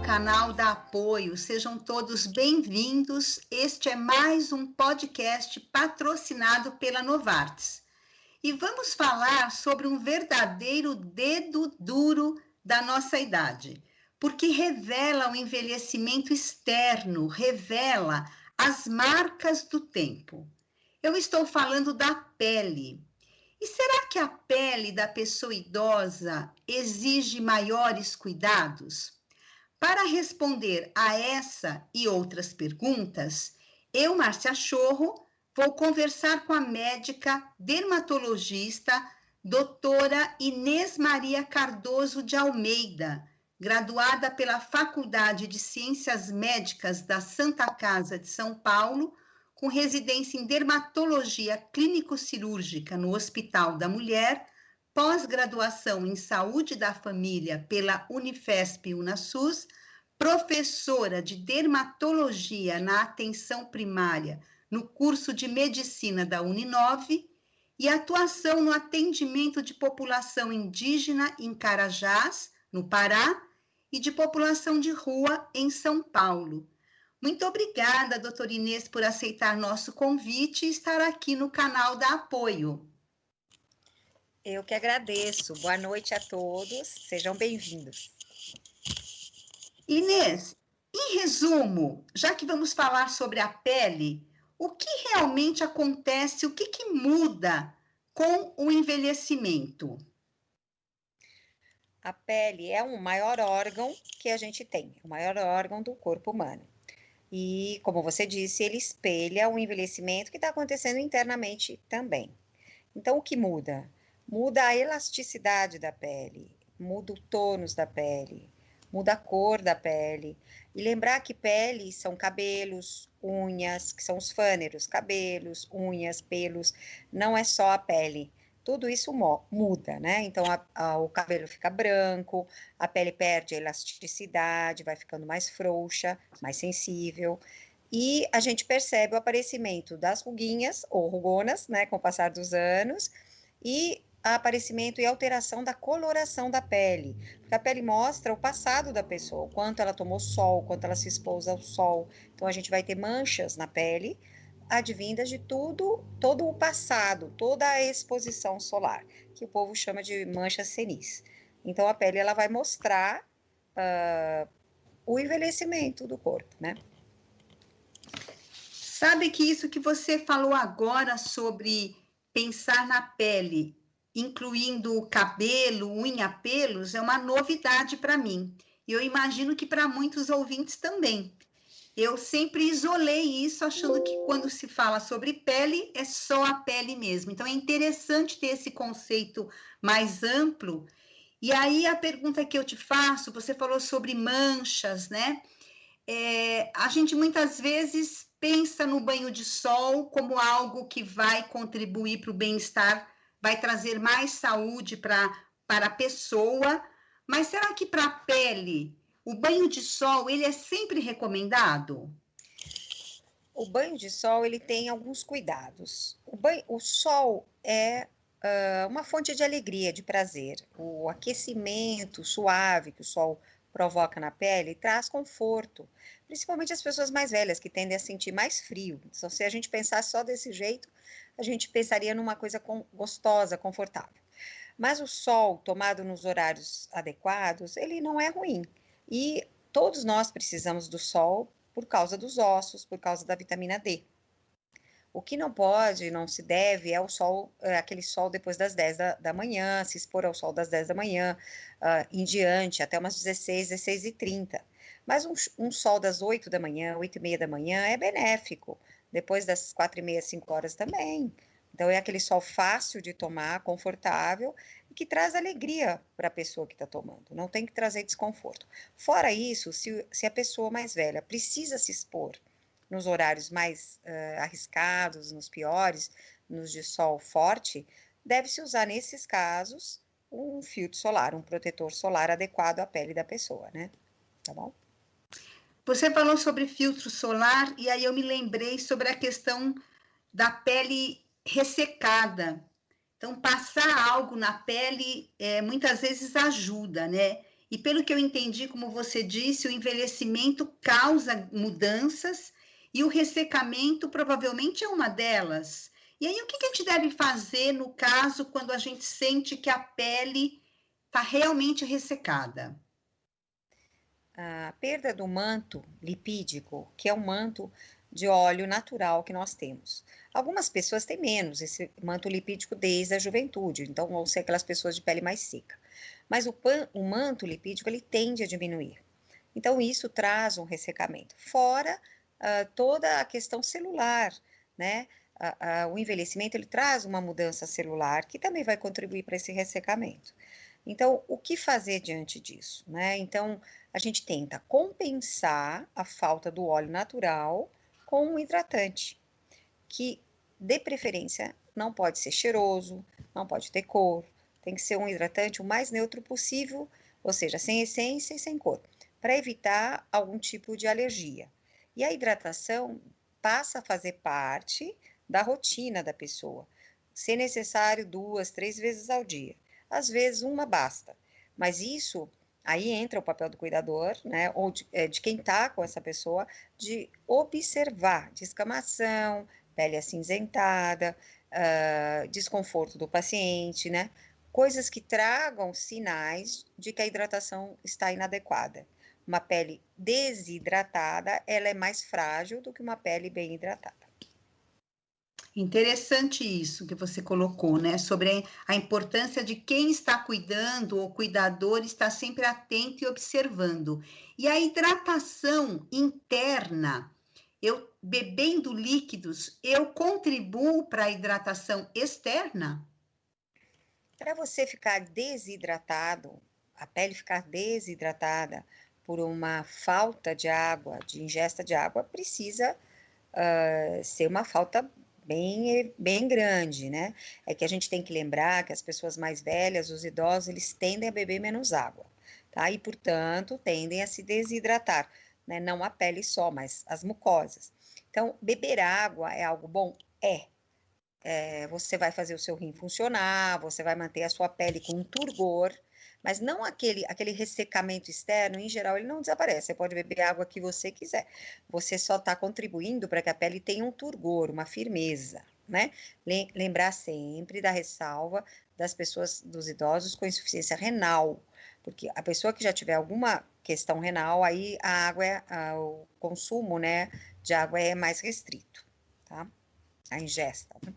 canal da Apoio. Sejam todos bem-vindos. Este é mais um podcast patrocinado pela Novartis. E vamos falar sobre um verdadeiro dedo duro da nossa idade, porque revela o envelhecimento externo, revela as marcas do tempo. Eu estou falando da pele. E será que a pele da pessoa idosa exige maiores cuidados? Para responder a essa e outras perguntas, eu, Márcia Chorro, vou conversar com a médica dermatologista doutora Inês Maria Cardoso de Almeida, graduada pela Faculdade de Ciências Médicas da Santa Casa de São Paulo, com residência em dermatologia clínico-cirúrgica no Hospital da Mulher, pós-graduação em Saúde da Família pela Unifesp-Unasus, professora de dermatologia na atenção primária no curso de medicina da Uninove e atuação no atendimento de população indígena em Carajás, no Pará, e de população de rua em São Paulo. Muito obrigada, doutora Inês, por aceitar nosso convite e estar aqui no canal da Apoio. Eu que agradeço. Boa noite a todos. Sejam bem-vindos. Inês, em resumo, já que vamos falar sobre a pele, o que realmente acontece, o que muda com o envelhecimento? A pele é o maior órgão que a gente tem, o maior órgão do corpo humano. E, como você disse, ele espelha o envelhecimento que está acontecendo internamente também. Então, o que muda? Muda a elasticidade da pele, muda o tônus da pele, muda a cor da pele. E lembrar que pele são cabelos, unhas, que são os fâneros, cabelos, unhas, pelos, não é só a pele. Tudo isso muda, né? Então, o cabelo fica branco, a pele perde a elasticidade, vai ficando mais frouxa, mais sensível. E a gente percebe o aparecimento das ruguinhas ou rugonas, né, com o passar dos anos, e aparecimento e alteração da coloração da pele, porque a pele mostra o passado da pessoa, o quanto ela tomou sol, o quanto ela se expôs ao sol. Então a gente vai ter manchas na pele advindas de todo o passado, toda a exposição solar, que o povo chama de manchas senis. Então a pele ela vai mostrar o envelhecimento do corpo, né? Sabe que isso que você falou agora sobre pensar na pele, incluindo cabelo, unha, pelos, é uma novidade para mim. E eu imagino que para muitos ouvintes também. Eu sempre isolei isso, achando que quando se fala sobre pele, é só a pele mesmo. Então, é interessante ter esse conceito mais amplo. E aí, a pergunta que eu te faço, você falou sobre manchas, né? A gente muitas vezes pensa no banho de sol como algo que vai contribuir para o bem-estar, vai trazer mais saúde para a pessoa, mas será que para a pele o banho de sol ele é sempre recomendado? O banho de sol ele tem alguns cuidados. O sol é uma fonte de alegria, de prazer. O aquecimento suave que o sol provoca na pele traz conforto, principalmente as pessoas mais velhas que tendem a sentir mais frio. Então, se a gente pensar só desse jeito, a gente pensaria numa coisa gostosa, confortável. Mas o sol tomado nos horários adequados, ele não é ruim. E todos nós precisamos do sol por causa dos ossos, por causa da vitamina D. O que não pode, não se deve, é o sol, aquele sol depois das 10 da manhã, se expor ao sol das 10 da manhã em diante, até umas 16, 16h30. Mas um sol das 8 da manhã, 8h30 da manhã, é benéfico. Depois das 4h30, 5 horas também. Então, é aquele sol fácil de tomar, confortável, e que traz alegria para a pessoa que está tomando. Não tem que trazer desconforto. Fora isso, se a pessoa mais velha precisa se expor nos horários mais arriscados, nos piores, nos de sol forte, deve-se usar, nesses casos, um filtro solar, um protetor solar adequado à pele da pessoa, né? Tá bom? Você falou sobre filtro solar e aí eu me lembrei sobre a questão da pele ressecada. Então, passar algo na pele muitas vezes ajuda, né? E pelo que eu entendi, como você disse, o envelhecimento causa mudanças e o ressecamento provavelmente é uma delas. E aí, o que a gente deve fazer no caso quando a gente sente que a pele está realmente ressecada? A perda do manto lipídico, que é um manto de óleo natural que nós temos. Algumas pessoas têm menos esse manto lipídico desde a juventude, então vão ser aquelas pessoas de pele mais seca. Mas o manto lipídico ele tende a diminuir. Então isso traz um ressecamento. Fora toda a questão celular, né? O envelhecimento ele traz uma mudança celular que também vai contribuir para esse ressecamento. Então, o que fazer diante disso, né? Então, a gente tenta compensar a falta do óleo natural com um hidratante, que de preferência não pode ser cheiroso, não pode ter cor, tem que ser um hidratante o mais neutro possível, ou seja, sem essência e sem cor, para evitar algum tipo de alergia. E a hidratação passa a fazer parte da rotina da pessoa, se necessário 2, 3 vezes ao dia. Às vezes uma basta, mas isso aí entra o papel do cuidador, né, ou de quem está com essa pessoa, de observar descamação, pele acinzentada, desconforto do paciente, né? Coisas que tragam sinais de que a hidratação está inadequada. Uma pele desidratada, ela é mais frágil do que uma pele bem hidratada. Interessante isso que você colocou, né? Sobre a importância de quem está cuidando, ou cuidador, estar sempre atento e observando. E a hidratação interna, eu bebendo líquidos, eu contribuo para a hidratação externa? Para você ficar desidratado, a pele ficar desidratada por uma falta de água, de ingesta de água, precisa ser uma falta bem grande, né? É que a gente tem que lembrar que as pessoas mais velhas, os idosos, eles tendem a beber menos água, tá? E, portanto, tendem a se desidratar, né? Não a pele só, mas as mucosas. Então, beber água é algo bom? Você vai fazer o seu rim funcionar, você vai manter a sua pele com um turgor, mas não aquele ressecamento externo, em geral, ele não desaparece. Você pode beber a água que você quiser. Você só está contribuindo para que a pele tenha um turgor, uma firmeza, né? Lembrar sempre da ressalva das pessoas, dos idosos com insuficiência renal, porque a pessoa que já tiver alguma questão renal, aí o consumo, né, de água é mais restrito, tá? A ingesta, né?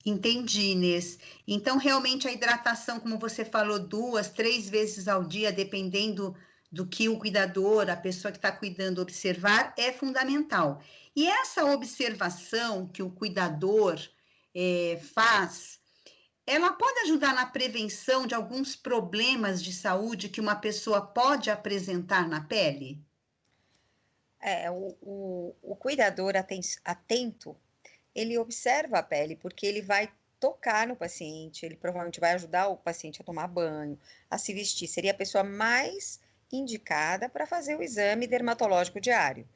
Entendi, Inês. Então, realmente, a hidratação, como você falou, 2, 3 vezes ao dia, dependendo do que o cuidador, a pessoa que está cuidando, observar, é fundamental. E essa observação que o cuidador faz, ela pode ajudar na prevenção de alguns problemas de saúde que uma pessoa pode apresentar na pele? O cuidador atento, ele observa a pele, porque ele vai tocar no paciente, ele provavelmente vai ajudar o paciente a tomar banho, a se vestir. Seria a pessoa mais indicada para fazer o exame dermatológico diário.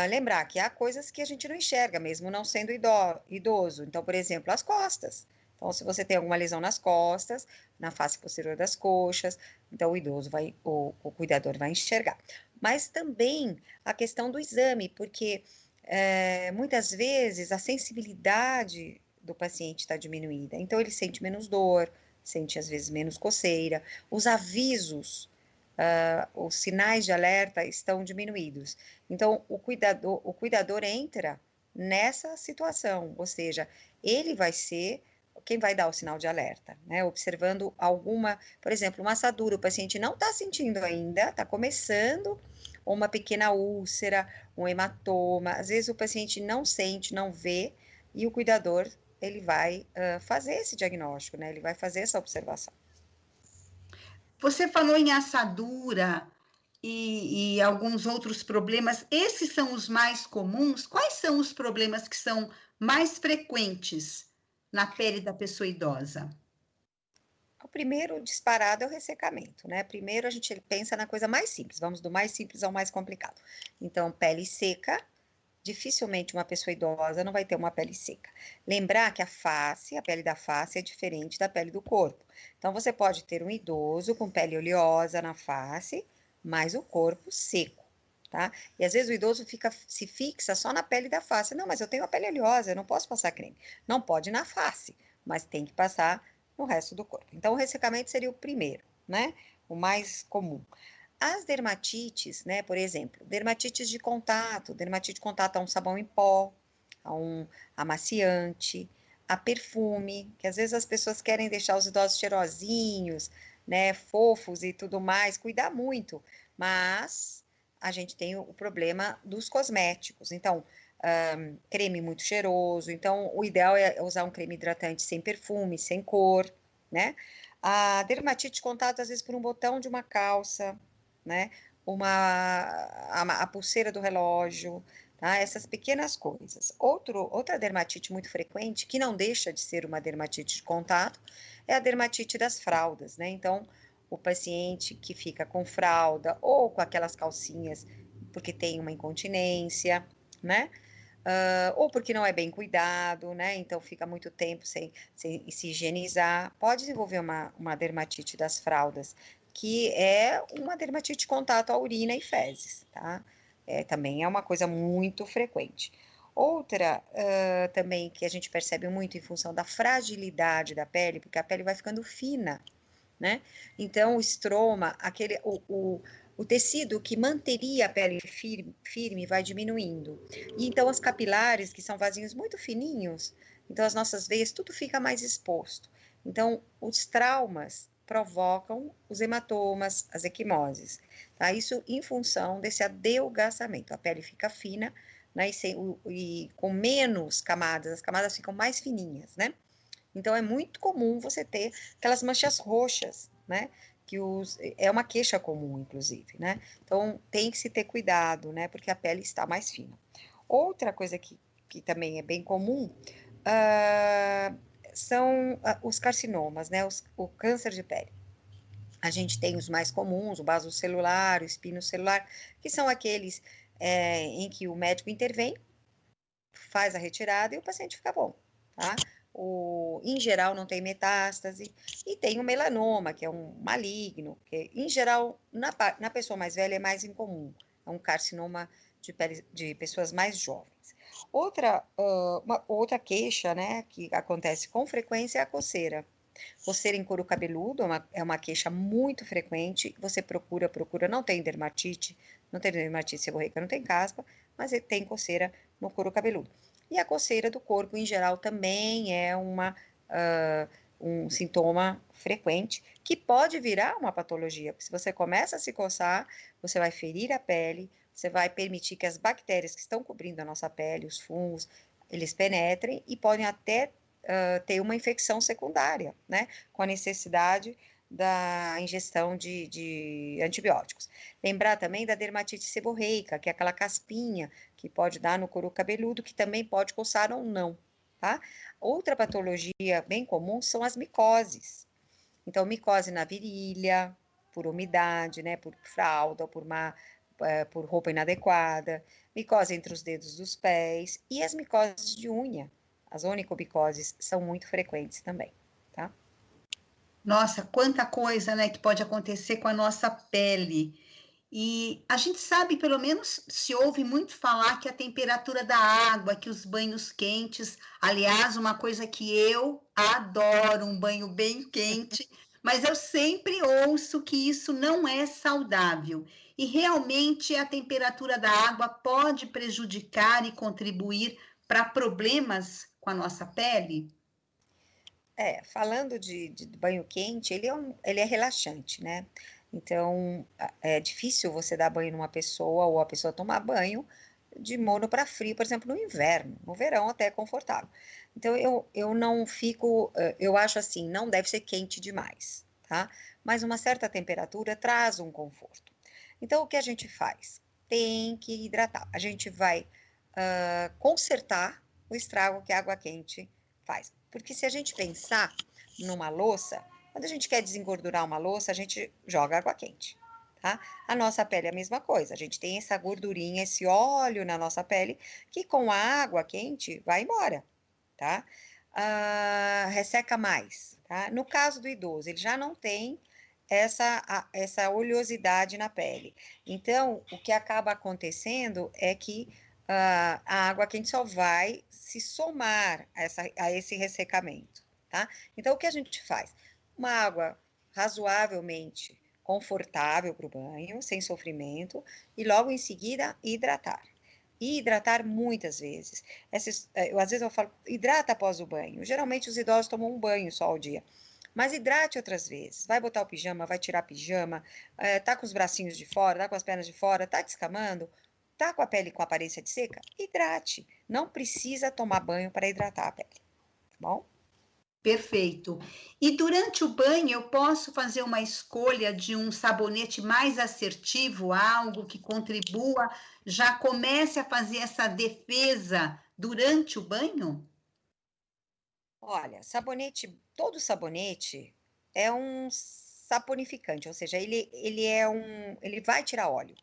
Lembrar que há coisas que a gente não enxerga, mesmo não sendo idoso. Então, por exemplo, as costas. Então, se você tem alguma lesão nas costas, na face posterior das coxas, então o cuidador vai enxergar. Mas também a questão do exame, porque muitas vezes a sensibilidade do paciente está diminuída, então ele sente menos dor, sente às vezes menos coceira, os avisos, os sinais de alerta estão diminuídos. Então, o cuidador entra nessa situação, ou seja, ele vai ser quem vai dar o sinal de alerta, né? Observando alguma, por exemplo, uma assadura, o paciente não está sentindo ainda, está começando uma pequena úlcera, um hematoma, às vezes o paciente não sente, não vê, e o cuidador, ele vai fazer esse diagnóstico, né? Ele vai fazer essa observação. Você falou em assadura e alguns outros problemas. Esses são os mais comuns? Quais são os problemas que são mais frequentes na pele da pessoa idosa? O primeiro disparado é o ressecamento, né? Primeiro a gente pensa na coisa mais simples, vamos do mais simples ao mais complicado. Então, pele seca, dificilmente uma pessoa idosa não vai ter uma pele seca. Lembrar que a pele da face é diferente da pele do corpo. Então, você pode ter um idoso com pele oleosa na face, mas o corpo seco, tá? E às vezes o idoso se fixa só na pele da face. Não, mas eu tenho a pele oleosa, eu não posso passar creme. Não pode na face, mas tem que passar no resto do corpo. Então, o ressecamento seria o primeiro, né? O mais comum. As dermatites, né, por exemplo, dermatite de contato a um sabão em pó, a um amaciante, a perfume, que às vezes as pessoas querem deixar os idosos cheirosinhos, né, fofos e tudo mais, cuidar muito, mas a gente tem o problema dos cosméticos. Então, creme muito cheiroso, então o ideal é usar um creme hidratante sem perfume, sem cor, né? A dermatite de contato, às vezes, por um botão de uma calça, né? A pulseira do relógio, tá? Essas pequenas coisas. Outra dermatite muito frequente, que não deixa de ser uma dermatite de contato, é a dermatite das fraldas, né? Então, o paciente que fica com fralda ou com aquelas calcinhas porque tem uma incontinência, né? Ou porque não é bem cuidado, né? Então fica muito tempo sem se higienizar. Pode desenvolver uma dermatite das fraldas, que é uma dermatite de contato à urina e fezes, tá? Também é uma coisa muito frequente. Outra também que a gente percebe muito em função da fragilidade da pele, porque a pele vai ficando fina, né? Então, o estroma, o tecido que manteria a pele firme vai diminuindo. E então, as capilares, que são vasinhos muito fininhos, então as nossas veias, tudo fica mais exposto. Então, os traumas provocam os hematomas, as equimoses, tá? Isso em função desse adelgaçamento. A pele fica fina, né? E com menos camadas, as camadas ficam mais fininhas, né? Então, é muito comum você ter aquelas manchas roxas, né? É uma queixa comum, inclusive, né? Então, tem que se ter cuidado, né? Porque a pele está mais fina. Outra coisa que também é bem comum são os carcinomas, né? O câncer de pele. A gente tem os mais comuns, o basocelular, o espinocelular, que são aqueles em que o médico intervém, faz a retirada e o paciente fica bom, tá? Em geral, não tem metástase, e tem o melanoma, que é um maligno, que em geral, na pessoa mais velha é mais incomum, é um carcinoma de pele de pessoas mais jovens. Outra queixa, né, que acontece com frequência é a coceira. Coceira em couro cabeludo é uma queixa muito frequente. Você procura, não tem dermatite seborreica, não tem caspa, mas tem coceira no couro cabeludo. E a coceira do corpo, em geral, também é um sintoma frequente que pode virar uma patologia. Porque se você começa a se coçar, você vai ferir a pele, você vai permitir que as bactérias que estão cobrindo a nossa pele, os fungos, eles penetrem e podem até ter uma infecção secundária, né? Com a necessidade da ingestão de antibióticos. Lembrar também da dermatite seborreica, que é aquela caspinha que pode dar no couro cabeludo, que também pode coçar ou não, tá? Outra patologia bem comum são as micoses. Então, micose na virilha, por umidade, né? Por fralda, por roupa inadequada, micose entre os dedos dos pés e as micoses de unha. As onicomicoses são muito frequentes também, tá? Nossa, quanta coisa, né, que pode acontecer com a nossa pele. E a gente sabe, pelo menos se ouve muito falar que a temperatura da água, que os banhos quentes, aliás, uma coisa que eu adoro, um banho bem quente, mas eu sempre ouço que isso não é saudável. E realmente a temperatura da água pode prejudicar e contribuir para problemas com a nossa pele? Falando de banho quente, ele é relaxante, né? Então, é difícil você dar banho numa pessoa ou a pessoa tomar banho de morno para frio, por exemplo, no inverno. No verão até é confortável. Então, eu não fico, eu acho assim, não deve ser quente demais, tá? Mas uma certa temperatura traz um conforto. Então, o que a gente faz? Tem que hidratar. A gente vai consertar o estrago que a água quente faz. Porque se a gente pensar numa louça, quando a gente quer desengordurar uma louça, a gente joga água quente, tá? A nossa pele é a mesma coisa, a gente tem essa gordurinha, esse óleo na nossa pele, que com a água quente vai embora, tá? Resseca mais, tá? No caso do idoso, ele já não tem essa oleosidade na pele. Então, o que acaba acontecendo é que a água quente só vai se somar a esse ressecamento, tá? Então, o que a gente faz? Uma água razoavelmente confortável para o banho, sem sofrimento, e logo em seguida hidratar. E hidratar muitas vezes. Às vezes eu falo, hidrata após o banho. Geralmente os idosos tomam um banho só ao dia. Mas hidrate outras vezes. Vai botar o pijama, vai tirar pijama, tá com os bracinhos de fora, tá com as pernas de fora, tá descamando, tá com a pele com aparência de seca? Hidrate. Não precisa tomar banho para hidratar a pele, tá bom? Perfeito. E durante o banho eu posso fazer uma escolha de um sabonete mais assertivo, algo que contribua, já comece a fazer essa defesa durante o banho? Olha, todo sabonete é um saponificante, ou seja, ele vai tirar óleo,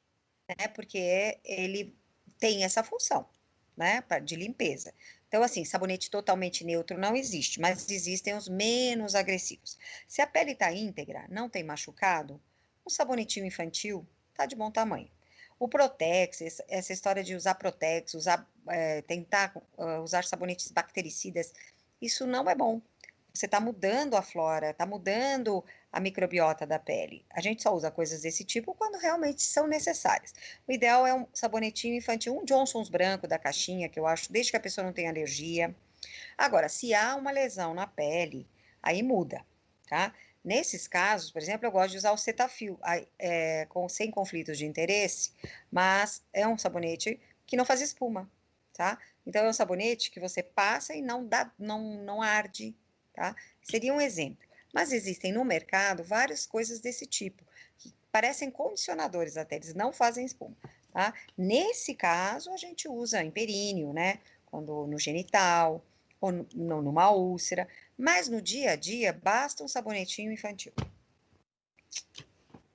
né? Porque ele tem essa função, né? De limpeza. Então, assim, sabonete totalmente neutro não existe, mas existem os menos agressivos. Se a pele está íntegra, não tem machucado, um sabonetinho infantil tá de bom tamanho. O Protex, essa história de usar Protex, tentar usar sabonetes bactericidas, isso não é bom. Você está mudando a flora, está mudando a microbiota da pele. A gente só usa coisas desse tipo quando realmente são necessárias. O ideal é um sabonetinho infantil, um Johnson's branco da caixinha, que eu acho, desde que a pessoa não tenha alergia. Agora, se há uma lesão na pele, aí muda, tá? Nesses casos, por exemplo, eu gosto de usar o Cetaphil, sem conflitos de interesse, mas é um sabonete que não faz espuma, tá? Então, é um sabonete que você passa e não arde, tá? Seria um exemplo. Mas existem no mercado várias coisas desse tipo, que parecem condicionadores até, eles não fazem espuma, tá? Nesse caso, a gente usa em períneo, né? Quando no genital, ou numa úlcera, mas no dia a dia, basta um sabonetinho infantil.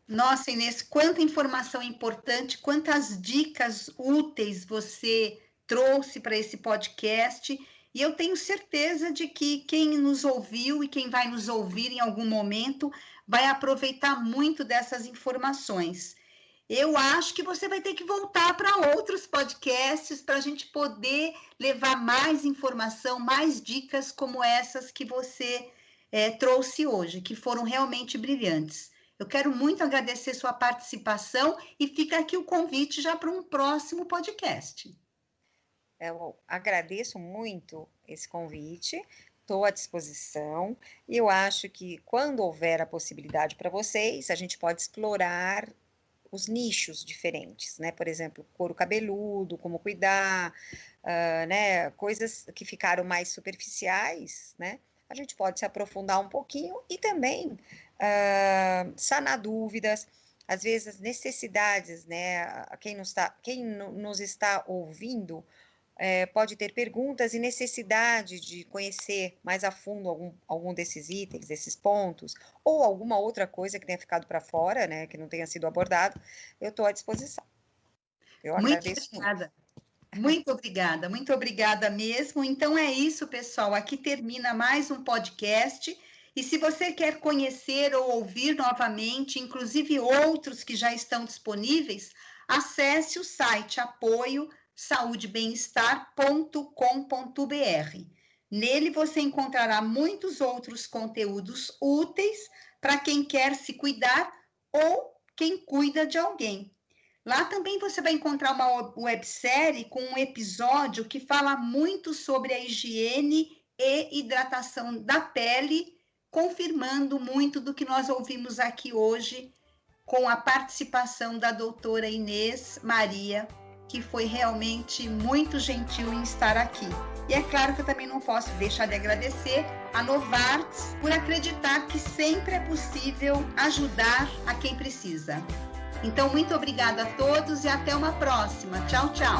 Nossa, Inês, quanta informação importante, quantas dicas úteis você trouxe para esse podcast. E eu tenho certeza de que quem nos ouviu e quem vai nos ouvir em algum momento vai aproveitar muito dessas informações. Eu acho que você vai ter que voltar para outros podcasts para a gente poder levar mais informação, mais dicas como essas que você trouxe hoje, que foram realmente brilhantes. Eu quero muito agradecer sua participação e fica aqui o convite já para um próximo podcast. Eu agradeço muito esse convite, estou à disposição, e eu acho que quando houver a possibilidade para vocês, a gente pode explorar os nichos diferentes, né? Por exemplo, couro cabeludo, como cuidar, né? Coisas que ficaram mais superficiais, né? A gente pode se aprofundar um pouquinho e também sanar dúvidas, às vezes as necessidades, né? Quem nos está ouvindo pode ter perguntas e necessidade de conhecer mais a fundo algum desses itens, desses pontos, ou alguma outra coisa que tenha ficado para fora, né, que não tenha sido abordado, eu estou à disposição. Eu agradeço muito. Muito obrigada mesmo. Então é isso, pessoal. Aqui termina mais um podcast. E se você quer conhecer ou ouvir novamente, inclusive outros que já estão disponíveis, acesse o site apoio-saudebem-estar.com.br. Nele você encontrará muitos outros conteúdos úteis para quem quer se cuidar ou quem cuida de alguém. Lá também você vai encontrar uma websérie com um episódio que fala muito sobre a higiene e hidratação da pele, confirmando muito do que nós ouvimos aqui hoje, com a participação da doutora Inês Maria, que foi realmente muito gentil em estar aqui. E é claro que eu também não posso deixar de agradecer a Novartis por acreditar que sempre é possível ajudar a quem precisa. Então, muito obrigada a todos e até uma próxima. Tchau, tchau.